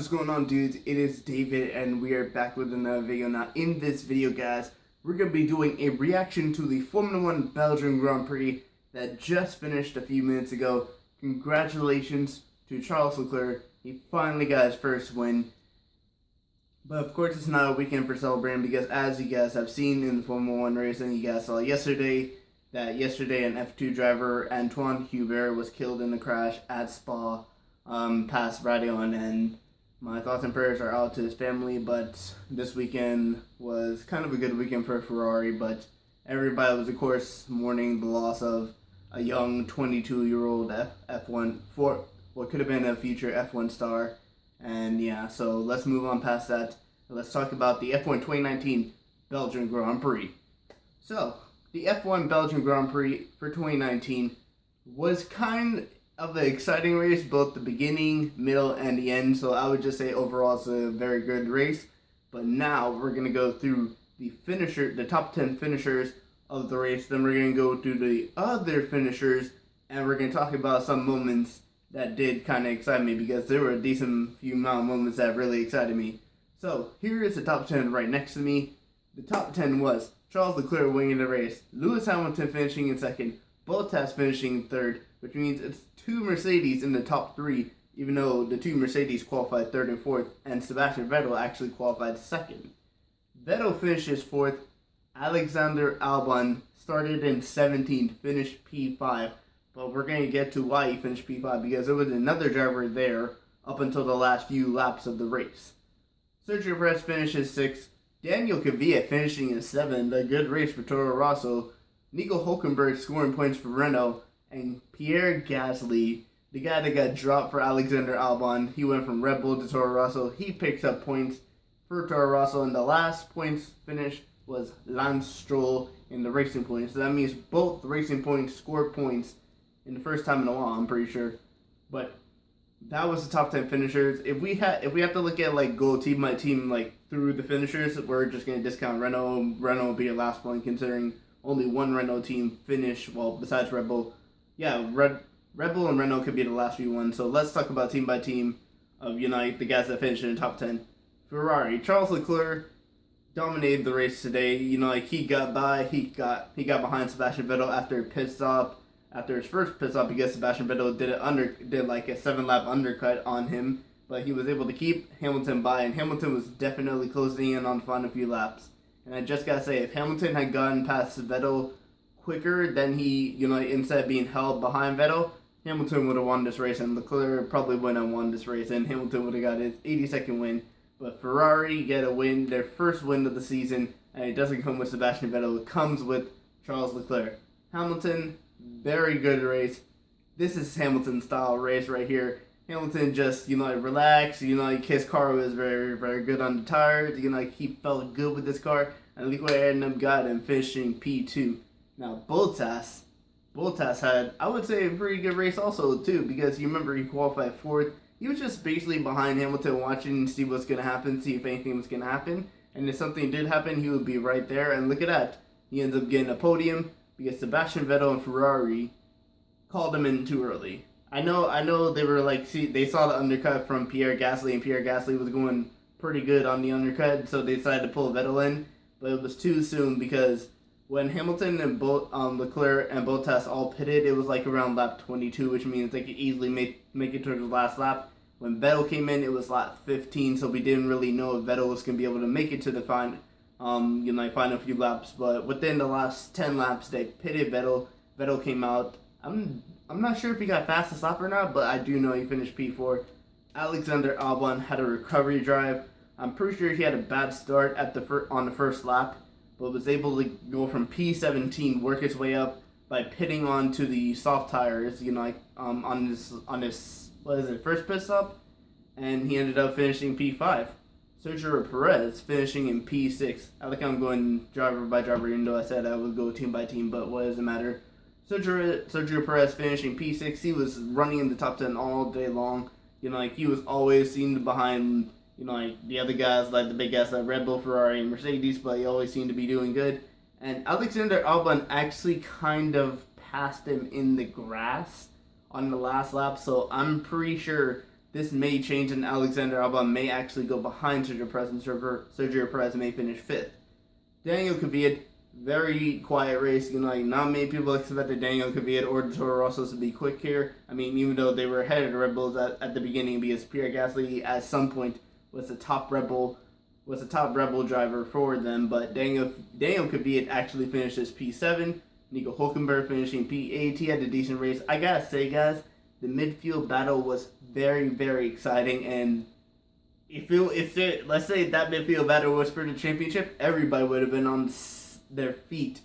What's going on, dudes? It is David and we are back with another video. Now in this video, guys, we're going to be doing a reaction to the Formula 1 Belgium Grand Prix that just finished a few minutes ago. Congratulations to Charles Leclerc. He finally got his first win. But of course it's not a weekend for celebrating because as you guys have seen in the Formula 1 race, and you guys saw yesterday an F2 driver, Antoine Hubert, was killed in a crash at Spa past Radion, and my thoughts and prayers are out to his family. But this weekend was kind of a good weekend for Ferrari, but everybody was of course mourning the loss of a young 22-year-old F1 for what could have been a future F1 star. And yeah, so let's move on past that. Let's talk about the F1 2019 Belgium Grand Prix. So, the F1 Belgium Grand Prix for 2019 was kind of an exciting race, both the beginning, middle, and the end. So I would just say overall it's a very good race. But now we're going to go through the top 10 finishers of the race. Then we're going to go through the other finishers, and we're going to talk about some moments that did kind of excite me, because there were a decent few amount of moments that really excited me. So here is the top 10 right next to me. The top 10 was Charles Leclerc winning the race, Lewis Hamilton finishing in second, Bottas finishing in third, which means it's two Mercedes in the top three, even though the two Mercedes qualified third and fourth, and Sebastian Vettel actually qualified second. Vettel finishes fourth. Alexander Albon started in 17th, finished P5. But we're going to get to why he finished P5, because there was another driver there up until the last few laps of the race. Sergio Perez finishes 6th. Daniel Kvyat finishing in 7th. A good race for Toro Rosso. Nico Hülkenberg scoring points for Renault. And Pierre Gasly, the guy that got dropped for Alexander Albon, he went from Red Bull to Toro Rosso. He picks up points for Toro Rosso. And the last points finish was Lance Stroll in the Racing Points. So that means both Racing Points scored points in the first time in a while, I'm pretty sure. But that was the top 10 finishers. If we have to look at like go team by team, like through the finishers, we're just gonna discount Renault. Renault will be the last one, considering only one Renault team finished. Well, besides Red Bull, yeah, Red Bull and Renault could be the last few ones. So let's talk about team by team of the guys that finished in the top 10. Ferrari, Charles Leclerc dominated the race today. He got behind Sebastian Vettel after a pit stop. After his first pit stop, because Sebastian Vettel did like a 7-lap undercut on him, but he was able to keep Hamilton by, and Hamilton was definitely closing in on the final few laps. And I just gotta say, if Hamilton had gotten past Vettel quicker, then he, instead of being held behind Vettel, Hamilton would have won this race, and Leclerc probably wouldn't have won this race, and Hamilton would have got his 82nd win. But Ferrari get a win, their first win of the season, and it doesn't come with Sebastian Vettel, it comes with Charles Leclerc. Hamilton, very good race. This is Hamilton style race right here. Hamilton just, relaxed. His car was very, very good on the tires. He felt good with this car. And look where I ended up got him, finishing P2. Now, Bottas had, I would say, a pretty good race also, too. Because you remember he qualified fourth. He was just basically behind Hamilton watching to see what's going to happen, see if anything was going to happen. And if something did happen, he would be right there. And look at that. He ends up getting a podium, because Sebastian Vettel and Ferrari called him in too early. I know they were like, they saw the undercut from Pierre Gasly, and Pierre Gasly was going pretty good on the undercut, so they decided to pull Vettel in, but it was too soon, because when Hamilton and Leclerc and Bottas all pitted, it was like around lap 22, which means they could easily make it towards the last lap. When Vettel came in, it was lap 15, so we didn't really know if Vettel was going to be able to make it to the final few laps. But within the last 10 laps, they pitted Vettel. Vettel came out. I'm not sure if he got fastest lap or not, but I do know he finished P4. Alexander Albon had a recovery drive. I'm pretty sure he had a bad start on the first lap, but was able to go from P17, work his way up by pitting onto the soft tires. On his first pit stop, and he ended up finishing P5. Sergio Perez finishing in P6. I like how I'm going driver by driver, even though I said I would go team by team, but what does it matter? Sergio Perez finishing P6. He was running in the top 10 all day long. He was always seen behind, the other guys, like the big guys like Red Bull, Ferrari, and Mercedes, but he always seemed to be doing good. And Alexander Albon actually kind of passed him in the grass on the last lap, so I'm pretty sure this may change, and Alexander Albon may actually go behind Sergio Perez, and Sergio Perez may finish 5th. Daniel Kvyat, very quiet race. Not many people expected Daniel Kvyat or Toro Rosso to be quick here. I mean, even though they were ahead of the Red Bulls at the beginning, because Pierre Gasly at some point was the top Red Bull driver for them. But Daniel Kvyat actually finished as P7. Nico Hülkenberg finishing P8. He had a decent race. I gotta say, guys, the midfield battle was very, very exciting, and let's say that midfield battle was for the championship, everybody would have been on their feet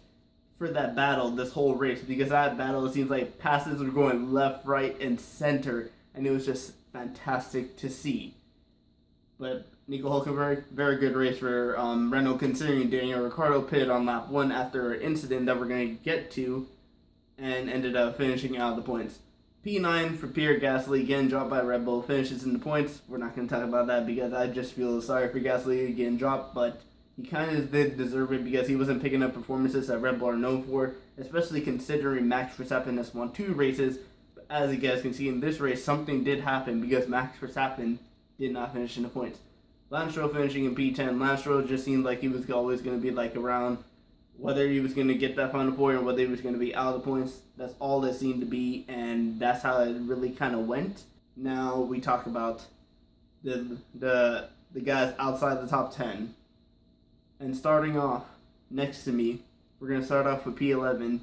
for that battle this whole race, because that battle, it seems like passes were going left, right, and center, and it was just fantastic to see. But Nico Hülkenberg, very good race for Renault, considering Daniel Ricciardo pitted on lap 1 after an incident that we're going to get to, and ended up finishing out the points. P9 for Pierre Gasly, getting dropped by Red Bull, finishes in the points. We're not going to talk about that because I just feel sorry for Gasly getting dropped, but he kind of did deserve it because he wasn't picking up performances that Red Bull are known for, especially considering Max Verstappen has won 2 races. But as you guys can see in this race, something did happen because Max Verstappen did not finish in the points. Lance Stroll finishing in P10. Lance Stroll just seemed like he was always going to be like around, whether he was going to get that final point or whether he was going to be out of the points. That's all it seemed to be, and that's how it really kind of went. Now we talk about the guys outside the top 10. And starting off next to me, we're going to start off with P11.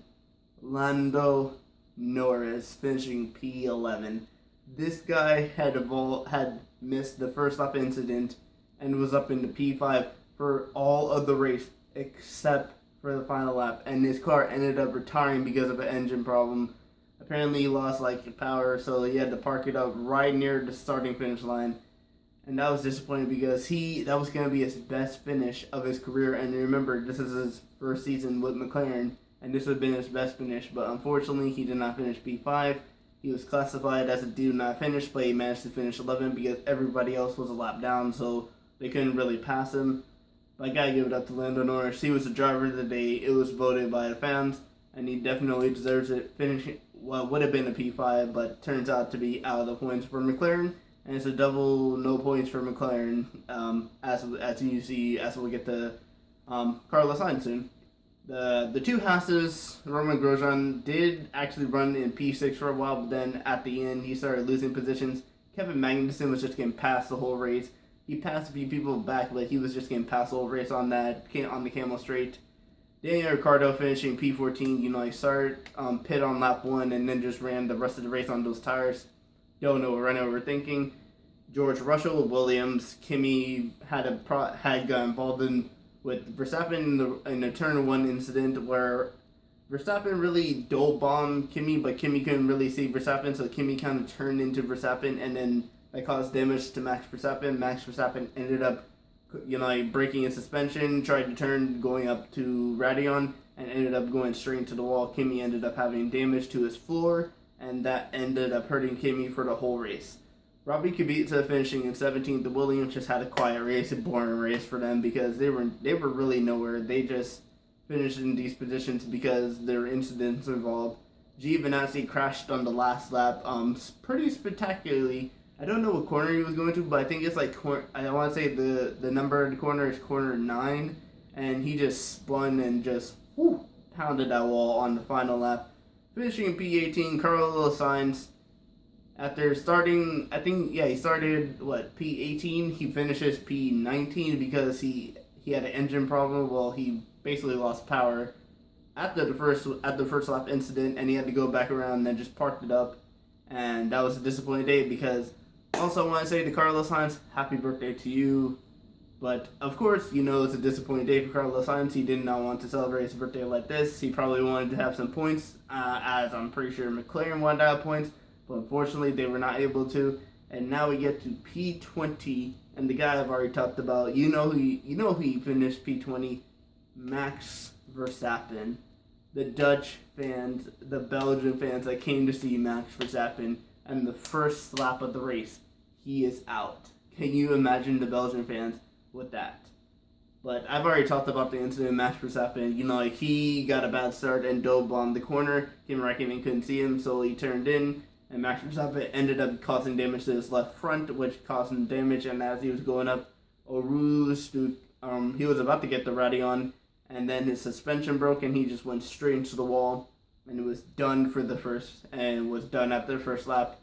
Lando Norris finishing P11. This guy had missed the first lap incident and was up into P5 for all of the race except for the final lap, and his car ended up retiring because of an engine problem. Apparently he lost power, so he had to park it up right near the starting finish line, and that was disappointing because that was going to be his best finish of his career. And remember, this is his first season with McLaren, and this would have been his best finish, but unfortunately he did not finish P5. He was classified as a do not finish, but he managed to finish 11 because everybody else was a lap down, so they couldn't really pass him. But I gotta give it up to Lando Norris. He was the driver of the day. It was voted by the fans, and he definitely deserves it. Finishing what would have been a P5, but turns out to be out of the points for McLaren, and it's a double no points for McLaren. As you see, as we'll get to Carlos Sainz soon. The two Haas's, Roman Grosjean, did actually run in P6 for a while, but then at the end he started losing positions. Kevin Magnussen was just getting passed the whole race. He passed a few people back, but he was just getting passed the whole race on the Camel Straight. Daniel Ricciardo finishing P14. He started pit on lap 1 and then just ran the rest of the race on those tires. Don't know what Renault were thinking. George Russell, Williams, Kimi had got involved with Verstappen in the turn 1 incident where Verstappen really dope bombed Kimi, but Kimi couldn't really see Verstappen, so Kimi kind of turned into Verstappen, and then that caused damage to Max Verstappen. Max Verstappen ended up, breaking his suspension, tried to turn going up to Radion, and ended up going straight into the wall. Kimi ended up having damage to his floor, and that ended up hurting Kimi for the whole race. Robbie Kubica finishing in 17th. The Williams just had a quiet race, a boring race for them because they were really nowhere. They just finished in these positions because there were incidents involved. Giovinazzi crashed on the last lap, pretty spectacularly. I don't know what corner he was going to, but I think it's I want to say the number of the corner is corner 9, and he just spun and just pounded that wall on the final lap. Finishing in P18, Carlos Sainz. After starting, he started P18. He finishes P19 because he had an engine problem. Well, he basically lost power after the first lap incident, and he had to go back around and then just parked it up. And that was a disappointing day because also I want to say to Carlos Sainz, happy birthday to you. But of course, it's a disappointing day for Carlos Sainz. He did not want to celebrate his birthday like this. He probably wanted to have some points, as I'm pretty sure McLaren wanted to have points. But unfortunately, they were not able to. And now we get to P20, and the guy I've already talked about. Who he finished P20? Max Verstappen. The Dutch fans, the Belgian fans that came to see Max Verstappen, and the first lap of the race, he is out. Can you imagine the Belgian fans with that? But I've already talked about the incident. Max Verstappen, he got a bad start and dove on the corner. Kim Räikkönen couldn't see him, so he turned in. and Max Verstappen ended up causing damage to his left front, which caused him damage. And as he was going up, he was about to get the Ruddy on, and then his suspension broke, and he just went straight into the wall, and it was done for the first, and was done after the first lap.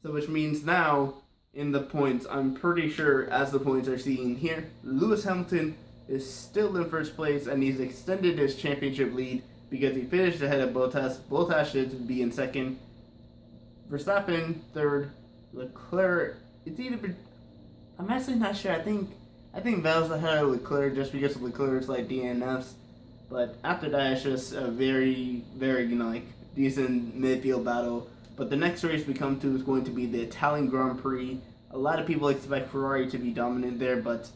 So which means now, in the points, I'm pretty sure, as the points are seen here, Lewis Hamilton is still in first place, and he's extended his championship lead because he finished ahead of Bottas. Bottas should be in second. Verstappen third. Leclerc, it's either. I'm actually not sure. I think Val's ahead of Leclerc just because of Leclerc's like DNFs. But after that, it's just a very, very decent midfield battle. But the next race we come to is going to be the Italian Grand Prix. A lot of people expect Ferrari to be dominant there, but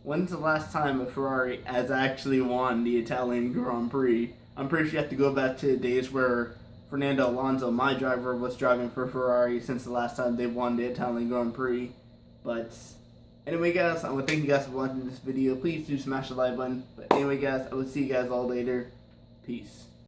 when's the last time a Ferrari has actually won the Italian Grand Prix? I'm pretty sure you have to go back to the days where Fernando Alonso, my driver, was driving for Ferrari since the last time they won the Italian Grand Prix. But anyway, guys, I want to thank you guys for watching this video. Please do smash the like button. But anyway, guys, I will see you guys all later. Peace.